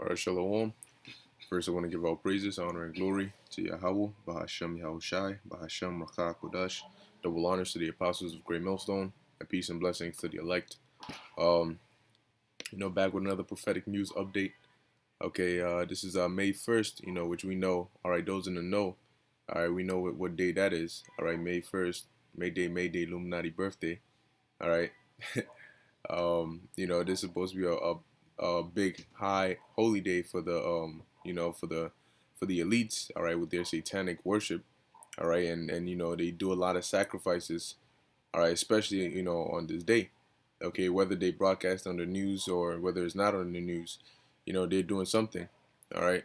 Alright, Shalom. First, I want to give all praises, honor, and glory to Yahweh, Bahashem Yahushai, Bahashem Rakah Kodash. Double honors to the apostles of Great Millstone, and peace and blessings to the elect. Um, back with another prophetic news update. Okay, this is May 1st, which we know. Alright, those in the know. Alright, we know what day that is. Alright, May 1st, May Day, Illuminati birthday. Alright. This is supposed to be a big high holy day for the for the elites, all right, with their satanic worship, all right, and they do a lot of sacrifices, all right, especially on this day, okay, whether they broadcast on the news or whether it's not on the news, they're doing something, all right.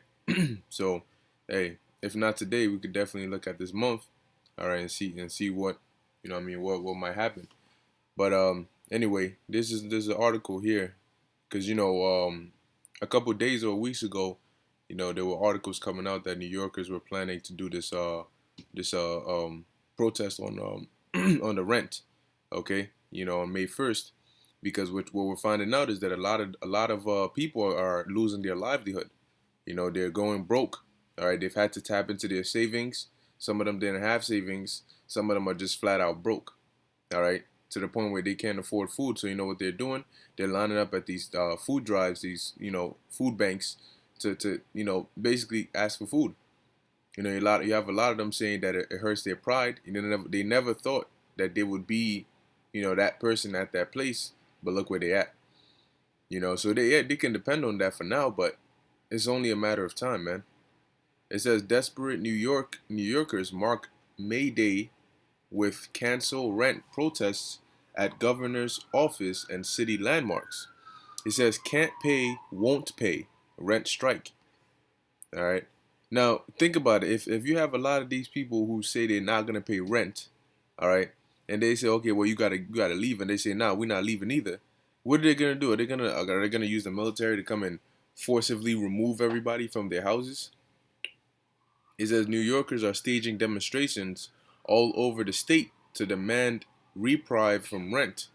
So, hey, if not today, we could definitely look at this month, all right, and see what what might happen. But anyway, this is an article here because a couple days or weeks ago, there were articles coming out that New Yorkers were planning to do this protest on on the rent, okay, on May 1st, because what we're finding out is that a lot of people are losing their livelihood. They're going broke. All right, they've had to tap into their savings. Some of them didn't have savings. Some of them are just flat out broke. All right, to the point where they can't afford food. So you know what they're doing? They're lining up at these food drives, these food banks, to basically ask for food. You have a lot of them saying that it hurts their pride. They never thought that they would be, that person at that place. But look where they at. So they can depend on that for now, but it's only a matter of time, man. It says desperate New Yorkers mark May Day with cancel rent protests at governor's office and city landmarks. It says can't pay, won't pay, rent strike. All right. Now think about it. If you have a lot of these people who say they're not gonna pay rent, all right, and they say okay, well you gotta leave, and they say nah, we're not leaving either. What are they gonna do? Are they gonna use the military to come and forcibly remove everybody from their houses? It says New Yorkers are staging demonstrations all over the state to demand reprieve from rent,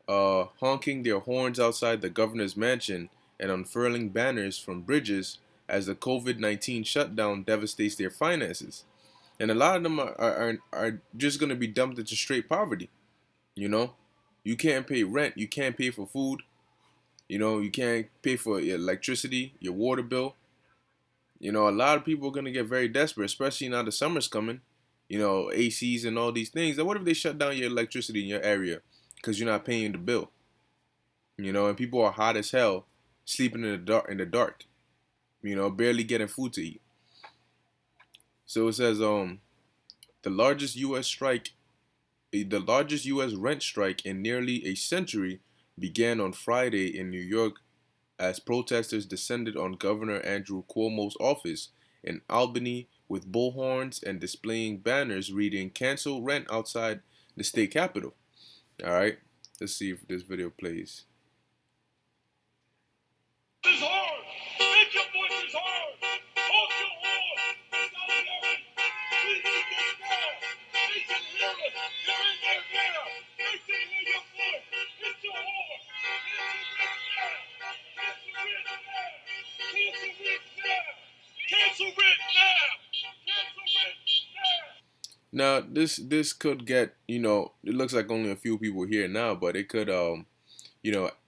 honking their horns outside the governor's mansion and unfurling banners from bridges as the COVID-19 shutdown devastates their finances. And a lot of them are just going to be dumped into straight poverty. You know, you can't pay rent, you can't pay for food, you can't pay for your electricity, your water bill. A lot of people are going to get very desperate, especially now the summer's coming. ACs and all these things. And what if they shut down your electricity in your area because you're not paying the bill? And people are hot as hell, sleeping in the dark. Barely getting food to eat. So it says the largest U.S. strike, the largest U.S. rent strike in nearly a century, began on Friday in New York as protesters descended on Governor Andrew Cuomo's office in Albany with bullhorns and displaying banners reading "Cancel rent" outside the state capitol. All right, let's see if this video plays. This is hard. Make your voices hard. Hold your horn. It's not American. We need this now. They can hear us. They're in there now. They can hear your voice. It's your horn. Cancel rent now. Cancel rent now. Now this could get it looks like only a few people here now, but it could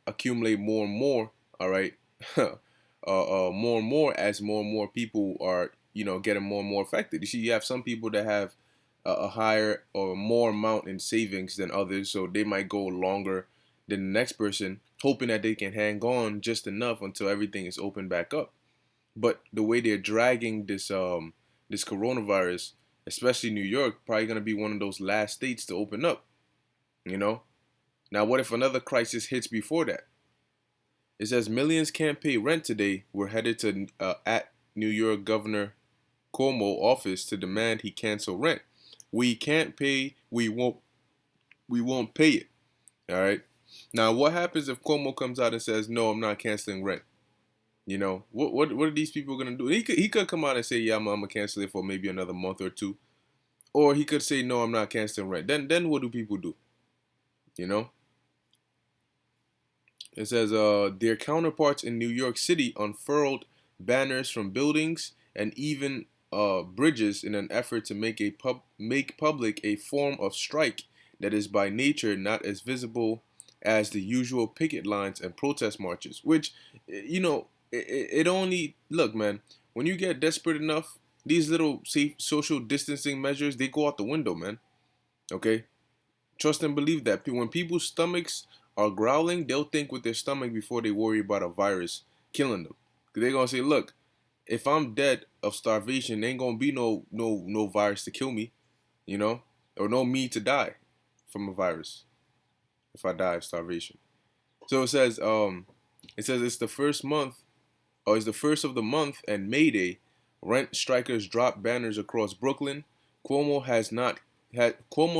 accumulate more and more. All right, more and more as more and more people are getting more and more affected. You see, you have some people that have a higher or more amount in savings than others, so they might go longer than the next person, hoping that they can hang on just enough until everything is opened back up. But the way they're dragging this coronavirus, especially New York, probably gonna be one of those last states to open up. Now what if another crisis hits before that? It says millions can't pay rent today. We're headed to at New York Governor Cuomo office to demand he cancel rent. We can't pay. We won't pay it. All right. Now what happens if Cuomo comes out and says no, I'm not canceling rent? What are these people gonna do? He could come out and say yeah, I'm gonna cancel it for maybe another month or two, or he could say no, I'm not canceling rent. Then what do people do? It says their counterparts in New York City unfurled banners from buildings and even bridges in an effort to make public a form of strike that is by nature not as visible as the usual picket lines and protest marches. Which, it only look, man. When you get desperate enough, these little safe social distancing measures they go out the window, man. Okay, trust and believe that when people's stomachs are growling, they'll think with their stomach before they worry about a virus killing them. Cause they're gonna say, look, if I'm dead of starvation, there ain't gonna be no virus to kill me, you know, or no me to die from a virus if I die of starvation. So it says it's the first month, or it's the first of the month and May Day. Rent strikers drop banners across Brooklyn. Cuomo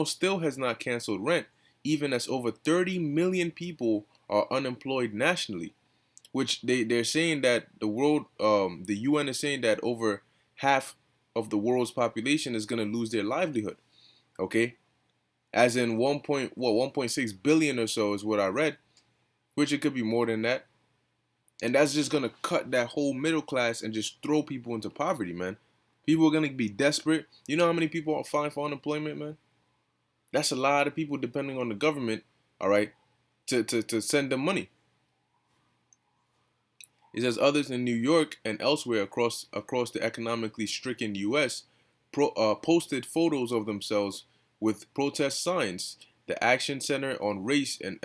still has not canceled rent, even as over 30 million people are unemployed nationally. Which they're saying that the UN is saying that over half of the world's population is gonna lose their livelihood. Okay, as in 1.6 billion or so is what I read, which it could be more than that. And that's just gonna cut that whole middle class and just throw people into poverty, man. People are gonna be desperate. You know how many people are filing for unemployment, man? That's a lot of people depending on the government, all right, to send them money. It says others in New York and elsewhere across the economically stricken U.S. Posted photos of themselves with protest signs. The Action Center on Race and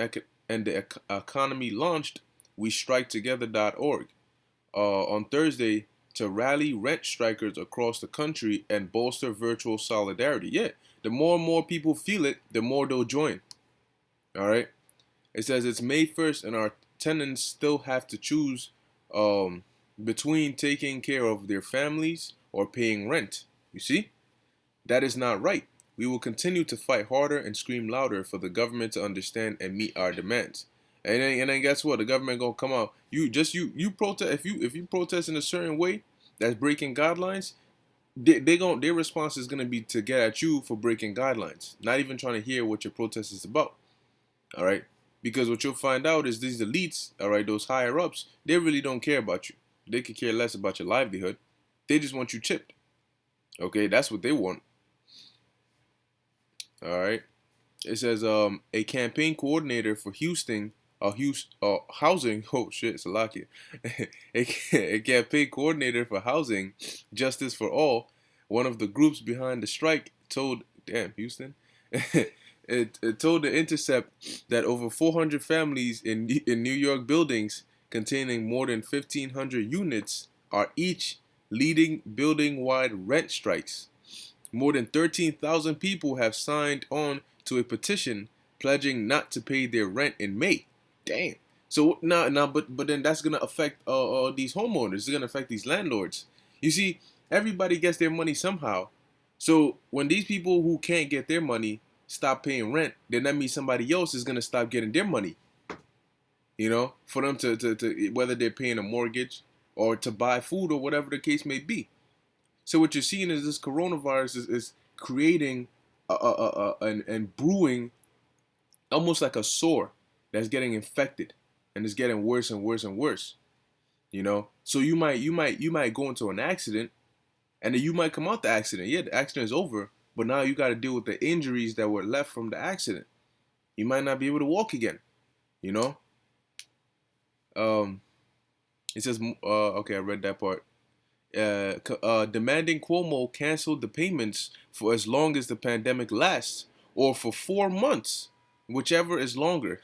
the Economy launched WeStrikeTogether.org on Thursday to rally rent strikers across the country and bolster virtual solidarity. Yeah, the more and more people feel it, the more they'll join. All right. It says it's May 1st and our tenants still have to choose um, between taking care of their families or paying rent. You see? That is not right. We will continue to fight harder and scream louder for the government to understand and meet our demands. And then guess what? The government gonna come out. You protest if you protest in a certain way that's breaking guidelines. Their response is gonna be to get at you for breaking guidelines. Not even trying to hear what your protest is about. All right, because what you'll find out is these elites, all right, those higher ups, they really don't care about you. They could care less about your livelihood. They just want you chipped. Okay, that's what they want. All right. It says a campaign coordinator for housing. Oh shit, it's a lock here. A campaign coordinator for housing justice for all, one of the groups behind the strike, told Houston. It told the Intercept that over 400 families in New York buildings containing more than 1,500 units are each leading building-wide rent strikes. More than 13,000 people have signed on to a petition pledging not to pay their rent in May. Damn. So now, but then that's gonna affect these homeowners. It's gonna affect these landlords. You see, everybody gets their money somehow. So when these people who can't get their money stop paying rent, then that means somebody else is gonna stop getting their money. For them to whether they're paying a mortgage or to buy food or whatever the case may be. So what you're seeing is this coronavirus is creating and brewing almost like a sore that's getting infected and it's getting worse and worse and worse. So you might go into an accident and then you might come out the accident. Yeah, the accident is over, but now you got to deal with the injuries that were left from the accident. You might not be able to walk again. You know. Um, it says okay, I read that part. Demanding Cuomo cancel the payments for as long as the pandemic lasts, or for 4 months, whichever is longer.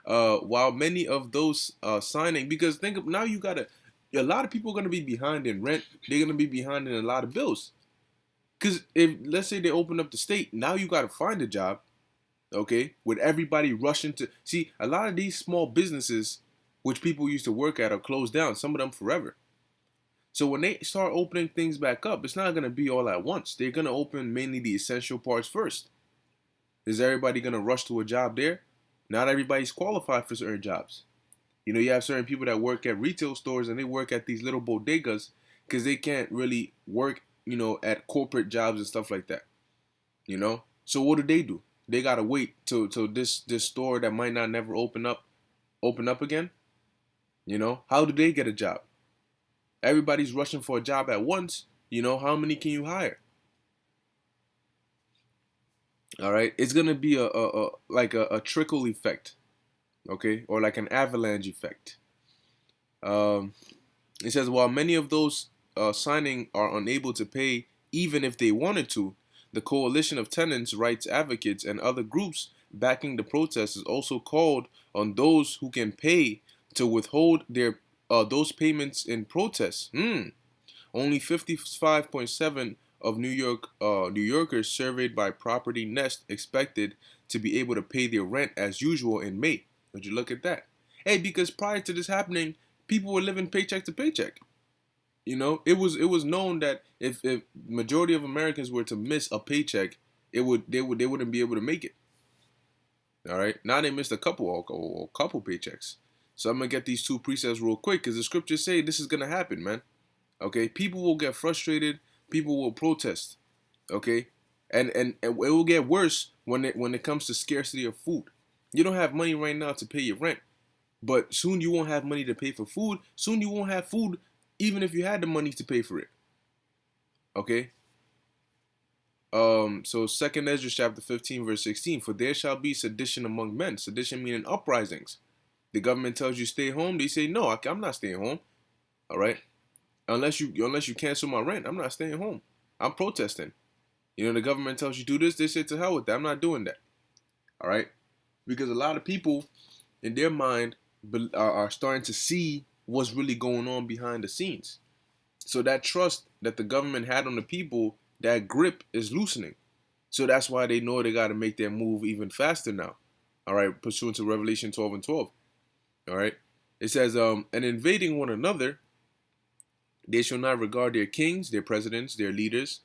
While many of those signing, because think of now a lot of people are gonna be behind in rent. They're gonna be behind in a lot of bills. Because if let's say they open up the state, now you gotta find a job. Okay, with everybody rushing to see a lot of these small businesses, which people used to work at, are closed down. Some of them forever. So when they start opening things back up, it's not going to be all at once. They're going to open mainly the essential parts first. Is everybody going to rush to a job there? Not everybody's qualified for certain jobs. You have certain people that work at retail stores and they work at these little bodegas because they can't really work, at corporate jobs and stuff like that. So what do? They got to wait till this store that might not never open up, open up again, you know, how do they get a job? Everybody's rushing for a job at once. You know, how many can you hire? All right, it's gonna be a trickle effect, okay, or like an avalanche effect. Um, it says while many of those signing are unable to pay, even if they wanted to, the coalition of tenants' rights advocates and other groups backing the protest is also called on those who can pay to withhold their those payments in protest. Only 55.7 of New Yorkers surveyed by Property Nest expected to be able to pay their rent as usual in May. Would you look at that? Hey, because prior to this happening, people were living paycheck to paycheck. You know, it was known that if majority of Americans were to miss a paycheck, they wouldn't be able to make it. All right. Now they missed a couple paychecks. So I'm gonna get these two precepts real quick because the scriptures say this is gonna happen, man. Okay, people will get frustrated. People will protest. Okay, and it will get worse when it comes to scarcity of food. You don't have money right now to pay your rent, but soon you won't have money to pay for food. Soon you won't have food, even if you had the money to pay for it. Okay. So Second Ezra chapter 15 verse 16. For there shall be sedition among men. Sedition meaning uprisings. The government tells you stay home. They say no, I'm not staying home. All right. Unless you cancel my rent, I'm not staying home. I'm protesting. You know, the government tells you do this, they say to hell with that. I'm not doing that. All right, because a lot of people in their mind are starting to see what's really going on behind the scenes. So that trust that the government had on the people, that grip is loosening. So that's why they know they got to make their move even faster now. All right, pursuant to Revelation 12 and 12. All right, it says, and invading one another, they shall not regard their kings, their presidents, their leaders,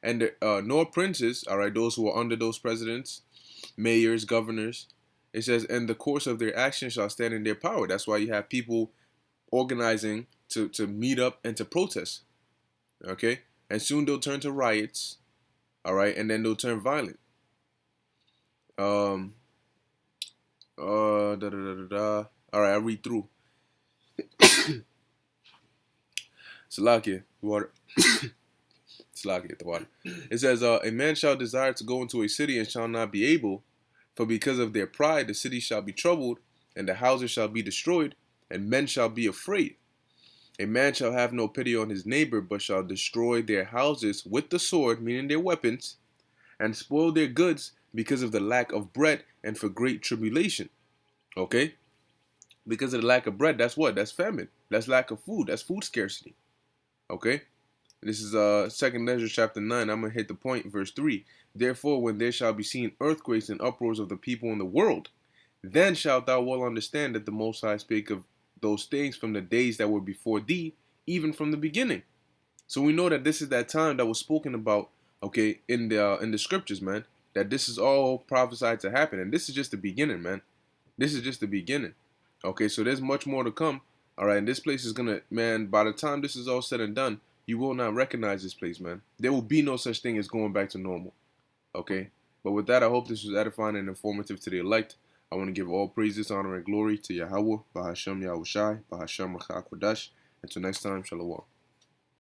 and nor princes, all right, those who are under those presidents, mayors, governors. It says, and the course of their action shall stand in their power. That's why you have people organizing to meet up and to protest. Okay? And soon they'll turn to riots, all right, and then they'll turn violent. All right, I'll read through. Salakia, water. Salakia, the water. It says, a man shall desire to go into a city and shall not be able, for because of their pride the city shall be troubled, and the houses shall be destroyed, and men shall be afraid. A man shall have no pity on his neighbor, but shall destroy their houses with the sword, meaning their weapons, and spoil their goods because of the lack of bread and for great tribulation. Okay? Because of the lack of bread, that's what? That's famine. That's lack of food. That's food scarcity. Okay? This is Second Ezra chapter 9. I'm going to hit the point, verse 3. Therefore, when there shall be seen earthquakes and uproars of the people in the world, then shalt thou well understand that the Most High spake of those things from the days that were before thee, even from the beginning. So we know that this is that time that was spoken about, okay, in the scriptures, man. That this is all prophesied to happen, and this is just the beginning, man. This is just the beginning. Okay, so there's much more to come. All right, and this place is gonna, man. By the time this is all said and done, you will not recognize this place, man. There will be no such thing as going back to normal. Okay, but with that, I hope this was edifying and informative to the elect. I want to give all praises, honor, and glory to Yahweh, Bahashem Yahushai, Bahashem Rachak Kodash. Until next time, Shalom.